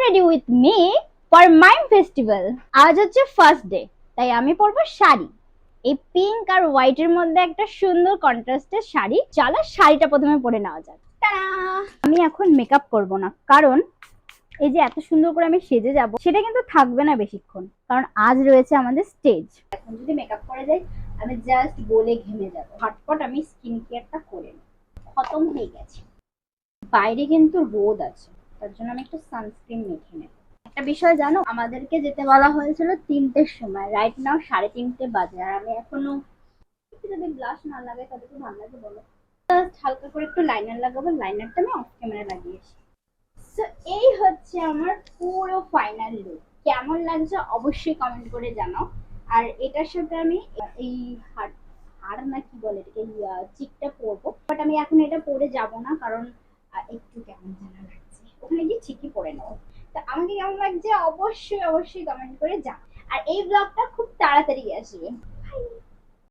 ready with me for mime festival. আজ হচ্ছে first day, তাই আমি পরবো শাড়ি। এই পিঙ্ক আর হোয়াইট এর মধ্যে একটা সুন্দর কন্ট্রাস্টের শাড়ি। চলো শাড়িটা প্রথমে পরে নেওয়া যাক। আমি এখন মেকআপ করব না, কারণ এই যে এত সুন্দর করে আমি সেজে যাব সেটা কিন্তু থাকবে না বেশিক্ষণ, কারণ আজ রয়েছে আমাদের স্টেজ। এখন যদি মেকআপ করে যাই আমি জাস্ট বলে ঘেমে যাব। ঝটপট আমি স্কিন কেয়ারটা করে নিই, খতম হয়ে গেছে। বাইরে কিন্তু রোদ আছে, তার জন্য আমি একটু সানস্ক্রিন মেখে নেব। একটা বিষয় জানো, আমাদেরকে যেতে বলা হয়েছিল 3টের সময়, রাইট নাও 3:30 বাজে, আর আমি এখনো যদি ব্লাশ না লাগাই তাহলে তো ভালো লাগে বলো। জাস্ট হালকা করে একটু লাইনার লাগাবো, লাইনারটা আমি অফ ক্যামেরা লাগিয়েছি। সো এই হচ্ছে আমার পুরো ফাইনাল লুক। কেমন লাগছে অবশ্যই কমেন্ট করে জানাও। আর এটার সাথে আমি এই হার না কি বলে এটাকে, চিকটা পরবো, বাট আমি এখন এটা পরে যাব না, কারণ একটু কেমন জানা লাগছে, ওখানে গিয়ে ঠিকই পরে নেবো। তো আমাকে কেমন লাগছে অবশ্যই অবশ্যই কমেন্ট করে জানাও। আর এই ব্লগটা খুব তাড়াতাড়ি আসবে।